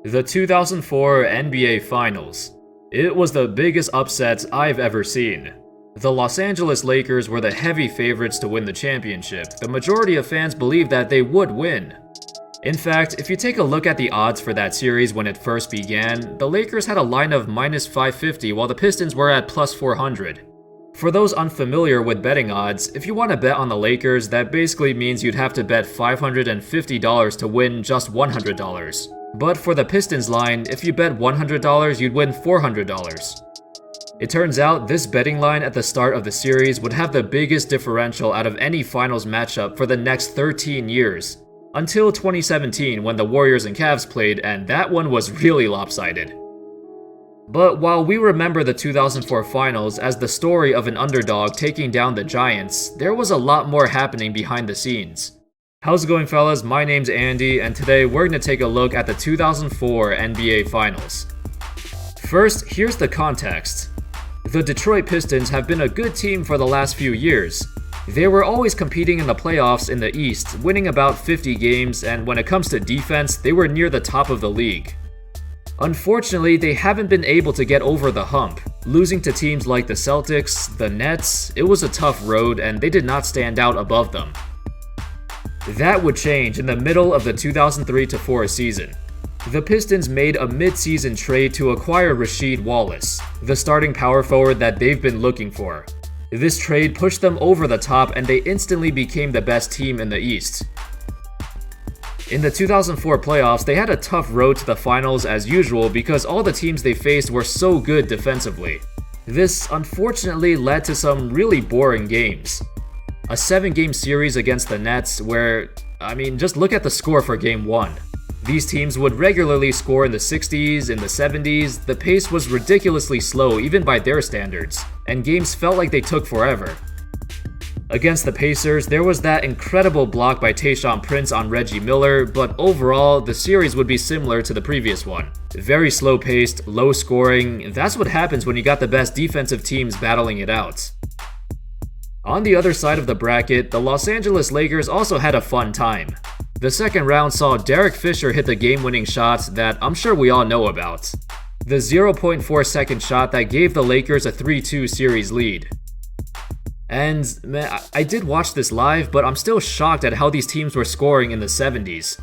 The 2004 NBA Finals. It was the biggest upset I've ever seen. The Los Angeles Lakers were the heavy favorites to win the championship. The majority of fans believed that they would win. In fact, if you take a look at the odds for that series when it first began, the Lakers had a line of -550 while the Pistons were at +400. For those unfamiliar with betting odds, if you want to bet on the Lakers, that basically means you'd have to bet $550 to win just $100. But for the Pistons line, if you bet $100, you'd win $400. It turns out this betting line at the start of the series would have the biggest differential out of any finals matchup for the next 13 years, until 2017 when the Warriors and Cavs played, and that one was really lopsided. But while we remember the 2004 finals as the story of an underdog taking down the Giants, there was a lot more happening behind the scenes. How's it going, fellas? My name's Andy, and today we're going to take a look at the 2004 NBA Finals. First, here's the context. The Detroit Pistons have been a good team for the last few years. They were always competing in the playoffs in the East, winning about 50 games, and when it comes to defense, they were near the top of the league. Unfortunately, they haven't been able to get over the hump. Losing to teams like the Celtics, the Nets, it was a tough road, and they did not stand out above them. That would change in the middle of the 2003-04 season. The Pistons made a mid-season trade to acquire Rasheed Wallace, the starting power forward that they've been looking for. This trade pushed them over the top and they instantly became the best team in the East. In the 2004 playoffs, they had a tough road to the finals as usual because all the teams they faced were so good defensively. This unfortunately led to some really boring games. A 7-game series against the Nets where, just look at the score for Game 1. These teams would regularly score in the 60s, in the 70s, the pace was ridiculously slow even by their standards, and games felt like they took forever. Against the Pacers, there was that incredible block by Tayshaun Prince on Reggie Miller, but overall, the series would be similar to the previous one. Very slow-paced, low scoring, that's what happens when you got the best defensive teams battling it out. On the other side of the bracket, the Los Angeles Lakers also had a fun time. The second round saw Derek Fisher hit the game-winning shot that I'm sure we all know about. The 0.4-second shot that gave the Lakers a 3-2 series lead. And man, I did watch this live, but I'm still shocked at how these teams were scoring in the 70s.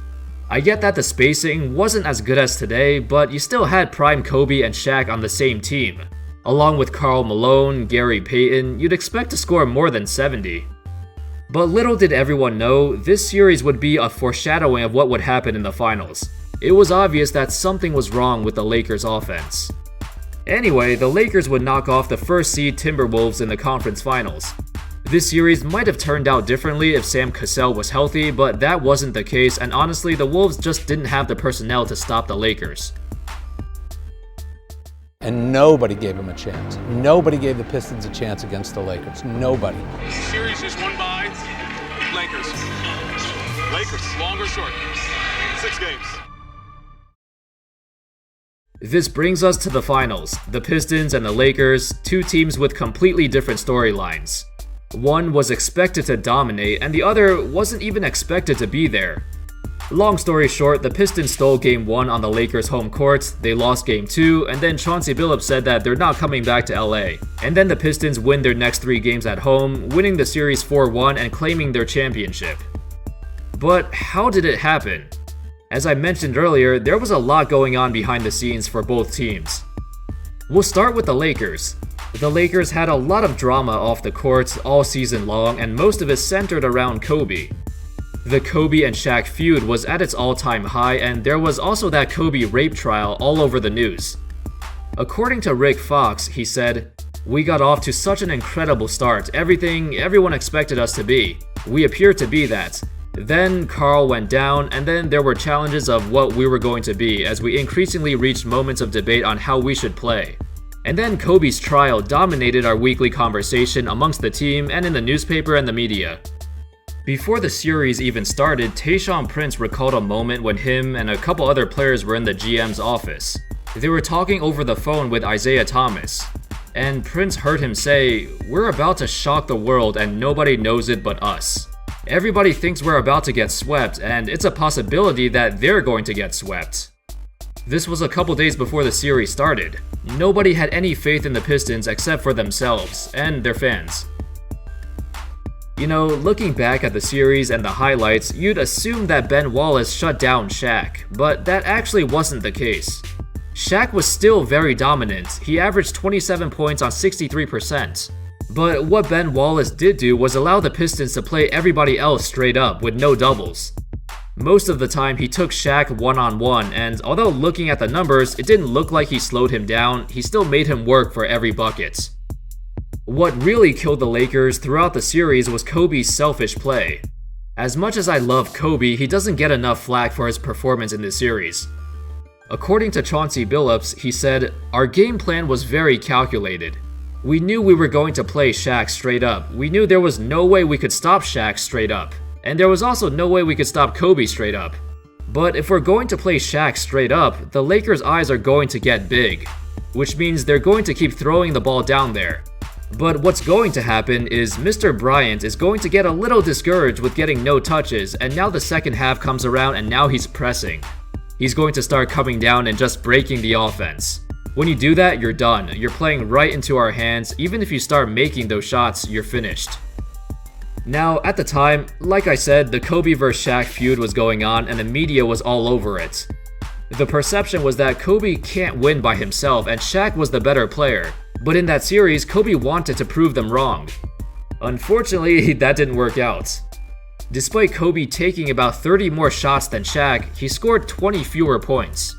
I get that the spacing wasn't as good as today, but you still had prime Kobe and Shaq on the same team. Along with Karl Malone, Gary Payton, you'd expect to score more than 70. But little did everyone know, this series would be a foreshadowing of what would happen in the finals. It was obvious that something was wrong with the Lakers' offense. Anyway, the Lakers would knock off the first seed Timberwolves in the conference finals. This series might have turned out differently if Sam Cassell was healthy, but that wasn't the case, and honestly, the Wolves just didn't have the personnel to stop the Lakers. And nobody gave him a chance. Nobody gave the Pistons a chance against the Lakers. Nobody. This series is won by Lakers. Lakers, long or short? 6 games. This brings us to the finals, the Pistons and the Lakers, two teams with completely different storylines. One was expected to dominate, and the other wasn't even expected to be there. Long story short, the Pistons stole Game 1 on the Lakers' home court, they lost Game 2, and then Chauncey Billups said that they're not coming back to LA. And then the Pistons win their next 3 games at home, winning the series 4-1 and claiming their championship. But how did it happen? As I mentioned earlier, there was a lot going on behind the scenes for both teams. We'll start with the Lakers. The Lakers had a lot of drama off the court all season long, and most of it centered around Kobe. The Kobe and Shaq feud was at its all-time high, and there was also that Kobe rape trial all over the news. According to Rick Fox, he said, "We got off to such an incredible start, everything everyone expected us to be. We appeared to be that. Then Karl went down, and then there were challenges of what we were going to be as we increasingly reached moments of debate on how we should play. And then Kobe's trial dominated our weekly conversation amongst the team and in the newspaper and the media." Before the series even started, Tayshaun Prince recalled a moment when him and a couple other players were in the GM's office. They were talking over the phone with Isaiah Thomas, and Prince heard him say, "We're about to shock the world and nobody knows it but us. Everybody thinks we're about to get swept, and it's a possibility that they're going to get swept." This was a couple days before the series started. Nobody had any faith in the Pistons except for themselves and their fans. You know, looking back at the series and the highlights, you'd assume that Ben Wallace shut down Shaq, but that actually wasn't the case. Shaq was still very dominant. He averaged 27 points on 63%. But what Ben Wallace did do was allow the Pistons to play everybody else straight up with no doubles. Most of the time he took Shaq one-on-one, and although looking at the numbers, it didn't look like he slowed him down, he still made him work for every bucket. What really killed the Lakers throughout the series was Kobe's selfish play. As much as I love Kobe, he doesn't get enough flack for his performance in this series. According to Chauncey Billups, he said, "Our game plan was very calculated. We knew we were going to play Shaq straight up. We knew there was no way we could stop Shaq straight up. And there was also no way we could stop Kobe straight up. But if we're going to play Shaq straight up, the Lakers' eyes are going to get big, which means they're going to keep throwing the ball down there. But what's going to happen is Mr. Bryant is going to get a little discouraged with getting no touches, and now the second half comes around and now he's pressing. He's going to start coming down and just breaking the offense. When you do that, you're done. You're playing right into our hands. Even if you start making those shots, you're finished." Now, at the time, like I said, the Kobe vs. Shaq feud was going on and the media was all over it. The perception was that Kobe can't win by himself and Shaq was the better player. But in that series, Kobe wanted to prove them wrong. Unfortunately, that didn't work out. Despite Kobe taking about 30 more shots than Shaq, he scored 20 fewer points.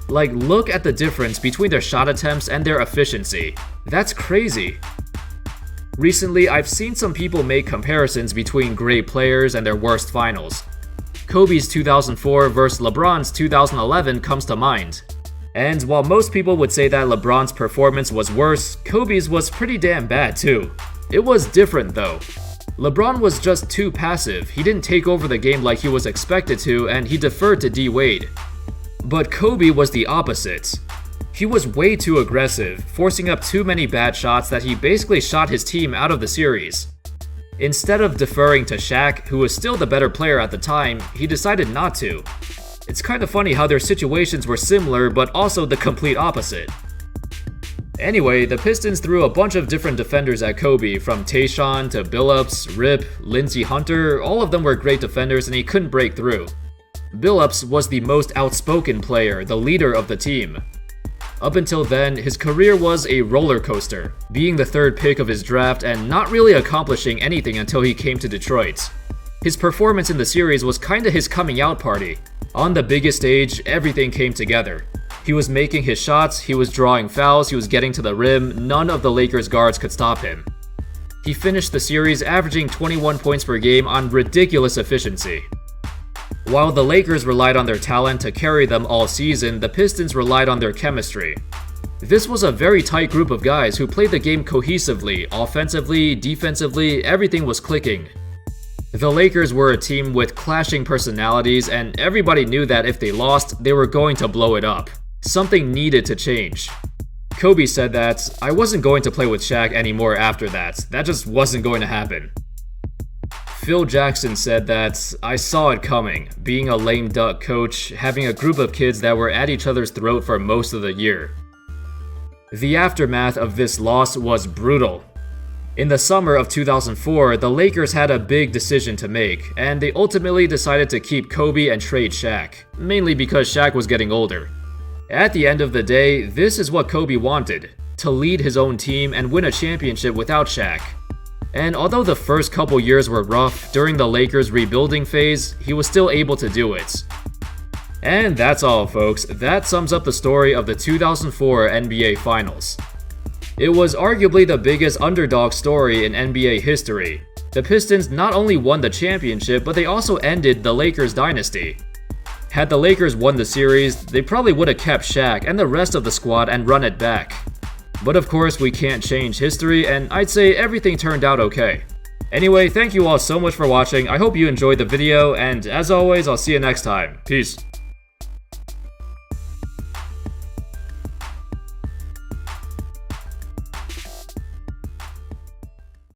Like, look at the difference between their shot attempts and their efficiency. That's crazy. Recently, I've seen some people make comparisons between great players and their worst finals. Kobe's 2004 versus LeBron's 2011 comes to mind. And while most people would say that LeBron's performance was worse, Kobe's was pretty damn bad too. It was different though. LeBron was just too passive. He didn't take over the game like he was expected to, and he deferred to D. Wade. But Kobe was the opposite. He was way too aggressive, forcing up too many bad shots that he basically shot his team out of the series. Instead of deferring to Shaq, who was still the better player at the time, he decided not to. It's kind of funny how their situations were similar, but also the complete opposite. Anyway, the Pistons threw a bunch of different defenders at Kobe, from Tayshaun to Billups, Rip, Lindsey Hunter. All of them were great defenders and he couldn't break through. Billups was the most outspoken player, the leader of the team. Up until then, his career was a roller coaster, being the third pick of his draft and not really accomplishing anything until he came to Detroit. His performance in the series was kinda his coming out party. On the biggest stage, everything came together. He was making his shots, he was drawing fouls, he was getting to the rim. None of the Lakers guards could stop him. He finished the series averaging 21 points per game on ridiculous efficiency. While the Lakers relied on their talent to carry them all season, the Pistons relied on their chemistry. This was a very tight group of guys who played the game cohesively, offensively, defensively, everything was clicking. The Lakers were a team with clashing personalities, and everybody knew that if they lost, they were going to blow it up. Something needed to change. Kobe said that, "I wasn't going to play with Shaq anymore after that. That just wasn't going to happen." Phil Jackson said that, "I saw it coming, being a lame duck coach, having a group of kids that were at each other's throat for most of the year." The aftermath of this loss was brutal. In the summer of 2004, the Lakers had a big decision to make, and they ultimately decided to keep Kobe and trade Shaq, mainly because Shaq was getting older. At the end of the day, this is what Kobe wanted, to lead his own team and win a championship without Shaq. And although the first couple years were rough, during the Lakers' rebuilding phase, he was still able to do it. And that's all, folks. That sums up the story of the 2004 NBA Finals. It was arguably the biggest underdog story in NBA history. The Pistons not only won the championship, but they also ended the Lakers dynasty. Had the Lakers won the series, they probably would have kept Shaq and the rest of the squad and run it back. But of course, we can't change history, and I'd say everything turned out okay. Anyway, thank you all so much for watching. I hope you enjoyed the video, and as always, I'll see you next time. Peace.